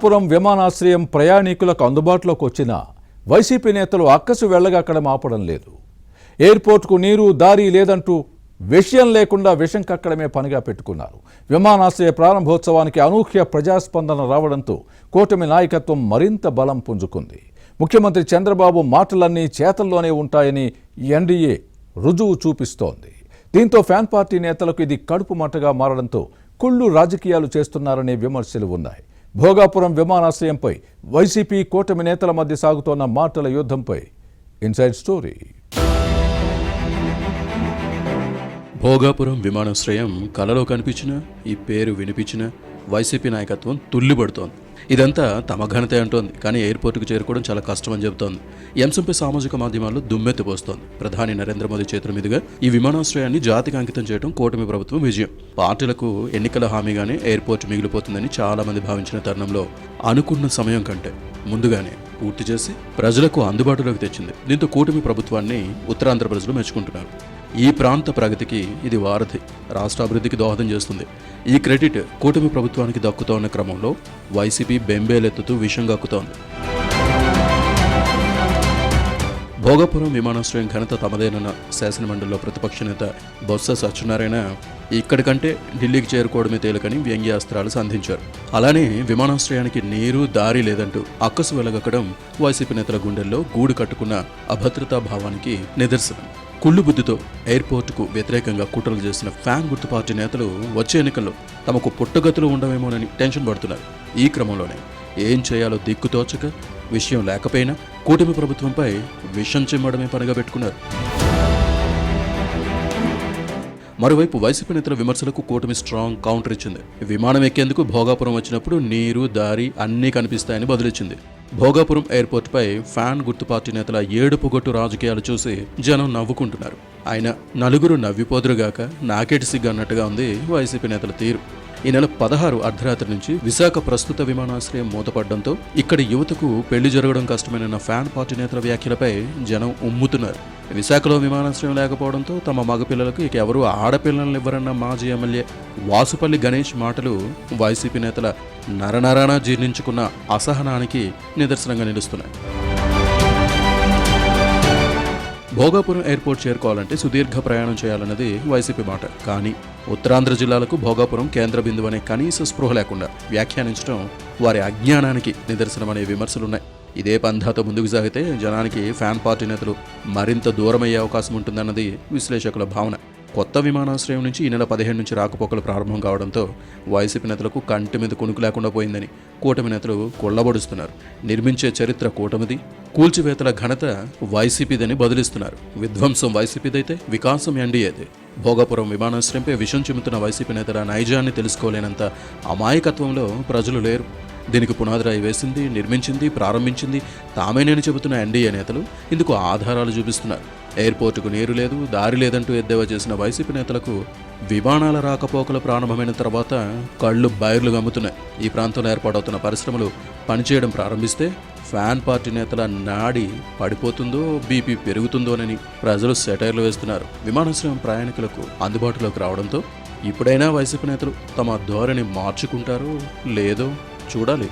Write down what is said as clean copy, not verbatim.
భోగాపురం విమానాశ్రయం ప్రయాణికులకు అందుబాటులోకి వచ్చిన వైసీపీ నేతలు అక్కసు వెళ్లగక్కడం ఆపడం లేదు. ఎయిర్పోర్టుకు నీరు దారి లేదంటూ విషయం లేకుండా విషం కక్కడమే పనిగా పెట్టుకున్నారు. విమానాశ్రయ ప్రారంభోత్సవానికి అనూహ్య ప్రజాస్పందన రావడంతో కూటమి నాయకత్వం మరింత బలం పుంజుకుంది. ముఖ్యమంత్రి చంద్రబాబు మాటలన్నీ చేతల్లోనే ఉంటాయని ఎన్డీఏ రుజువు చూపిస్తోంది. దీంతో ఫ్యాన్ పార్టీ నేతలకు ఇది కడుపు మంటగా మారడంతో కుళ్ళు రాజకీయాలు చేస్తున్నారనే విమర్శలు ఉన్నాయి. భోగాపురం విమానాశ్రయంపై వైసీపీ కూటమి నేతల మధ్య సాగుతోన్న మాటల యుద్ధంపై ఇన్సైడ్ స్టోరీ. భోగాపురం విమానాశ్రయం కలలో కనిపించిన, ఈ పేరు వినిపించిన వైసీపీ నాయకత్వం తుల్లిపడుతోంది. ఇదంతా తమ ఘనతే అంటోంది. కానీ ఎయిర్పోర్టుకు చేరుకోవడం చాలా కష్టమని చెబుతోంది. ఈ అంశంపై సామాజిక మాధ్యమాల్లో దుమ్మెత్తిపోస్తోంది. ప్రధాని నరేంద్ర మోదీ చేతుల మీదుగా ఈ విమానాశ్రయాన్ని జాతికి అంకితం చేయడం కూటమి ప్రభుత్వం విజయం. పార్టీలకు ఎన్నికల హామీగానే ఎయిర్పోర్ట్ మిగిలిపోతుందని చాలా మంది భావించిన తరుణంలో అనుకున్న సమయం కంటే ముందుగానే పూర్తి చేసి ప్రజలకు అందుబాటులోకి తెచ్చింది. దీంతో కూటమి ప్రభుత్వాన్ని ఉత్తరాంధ్ర ప్రజలు మెచ్చుకుంటున్నారు. ఈ ప్రాంత ప్రగతికి ఇది వారధి, రాష్ట్ర అభివృద్ధికి దోహదం చేస్తుంది. ఈ క్రెడిట్ కూటమి ప్రభుత్వానికి దక్కుతోన్న క్రమంలో వైసీపీ బెంబేలెత్తుతూ విషం కక్కుతోంది. భోగాపురం విమానాశ్రయం ఘనత తమదేనన్న శాసనమండలిలో ప్రతిపక్ష నేత బొత్స సత్యనారాయణ ఇక్కడికంటే ఢిల్లీకి చేరుకోవడమే తేలికని వ్యంగ్యాస్త్రాలు సంధించారు. అలానే విమానాశ్రయానికి నీరు దారి లేదంటూ అక్కసు వెలగక్కడం వైసీపీ నేతల గుండెల్లో గూడు కట్టుకున్న అభద్రతా భావానికి నిదర్శనం. కుళ్ళు బుద్ధితో ఎయిర్పోర్టుకు వ్యతిరేకంగా కుట్రలు చేసిన ఫ్యాన్ గుర్తు పార్టీ నేతలు వచ్చే ఎన్నికల్లో తమకు పుట్టగతులు ఉండవేమోనని టెన్షన్ పడుతున్నారు. ఈ క్రమంలోనే ఏం చేయాలో దిక్కుతోచక, విషయం లేకపోయినా కూటమి ప్రభుత్వంపై విషం చిమ్మడమే పనిగా పెట్టుకున్నారు. మరోవైపు వైసీపీ నేతల విమర్శలకు కూటమి స్ట్రాంగ్ కౌంటర్ ఇచ్చింది. విమానం ఎక్కేందుకు భోగాపురం వచ్చినప్పుడు నీరు దారి అన్నీ కనిపిస్తాయని బదులిచ్చింది. భోగాపురం ఎయిర్పోర్టుపై ఫ్యాన్ గుర్తు పార్టీ నేతల ఏడుపుగొట్టు రాజకీయాలు చూసి జనం నవ్వుకుంటున్నారు. ఆయన నలుగురు నవ్విపోదురుగాక నాకేటి సిగ్గు అన్నట్టుగా ఉంది వైసీపీ నేతల తీరు. ఈ నెల 16 అర్ధరాత్రి నుంచి విశాఖ ప్రస్తుత విమానాశ్రయం మూతపడడంతో ఇక్కడి యువతకు పెళ్లి జరగడం కష్టమైన ఫ్యాన్ పార్టీ నేతల వ్యాఖ్యలపై జనం ఉమ్ముతున్నారు. విశాఖలో విమానాశ్రయం లేకపోవడంతో తమ మగపిల్లలకు ఇక ఎవరూ ఆడపిల్లలను ఇవ్వరన్న మాజీ ఎమ్మెల్యే వాసుపల్లి గణేష్ మాటలు వైసీపీ నేతల నరనరానా జీర్ణించుకున్న అసహనానికి నిదర్శనంగా నిలుస్తున్నాయి. భోగాపురం ఎయిర్పోర్ట్ చేరుకోవాలంటే సుదీర్ఘ ప్రయాణం చేయాలన్నది వైసీపీ మాట. కానీ ఉత్తరాంధ్ర జిల్లాలకు భోగాపురం కేంద్ర బిందువు అనే కనీస స్పృహ లేకుండా వ్యాఖ్యానించడం వారి అజ్ఞానానికి నిదర్శనమనే విమర్శలున్నాయి. ఇదే పంధాతో ముందుకు సాగితే జనానికి ఫ్యాన్ పార్టీ నేతలు మరింత దూరమయ్యే అవకాశం ఉంటుందన్నది విశ్లేషకుల భావన. కొత్త విమానాశ్రయం నుంచి ఈ నెల 15 నుంచి రాకపోకలు ప్రారంభం కావడంతో వైసీపీ నేతలకు కంటి మీద కునుకు లేకుండా పోయిందని కూటమి నేతలు కొల్లబడుస్తున్నారు. నిర్మించే చరిత్ర కూటమిది, కూల్చివేతల ఘనత వైసీపీదని బదులిస్తున్నారు. విధ్వంసం వైసీపీదైతే వికాసం ఎన్డీఏదే. భోగాపురం విమానాశ్రయంపై విషం చిమ్ముతున్న వైసీపీ నేతల నైజాన్ని తెలుసుకోలేనంత అమాయకత్వంలో ప్రజలు లేరు. దీనికి పునాదిరాయి వేసింది, నిర్మించింది, ప్రారంభించింది తామేనని చెబుతున్న ఎన్డీఏ నేతలు ఇందుకు ఆధారాలు చూపిస్తున్నారు. ఎయిర్పోర్టుకు నీరు లేదు, దారి లేదంటూ ఎద్దేవా చేసిన వైసీపీ నేతలకు విమానాల రాకపోకలు ప్రారంభమైన తర్వాత కళ్ళు బైర్లు గమ్ముతున్నాయి. ఈ ప్రాంతంలో ఏర్పాటవుతున్న పరిశ్రమలు పనిచేయడం ప్రారంభిస్తే ఫ్యాన్ పార్టీ నేతల నాడి పడిపోతుందో, బీపీ పెరుగుతుందోనని ప్రజలు సెటైర్లు వేస్తున్నారు. విమానాశ్రయం ప్రయాణికులకు అందుబాటులోకి రావడంతో ఇప్పుడైనా వైసీపీ నేతలు తమ ధోరణి మార్చుకుంటారో లేదో చూడాలి.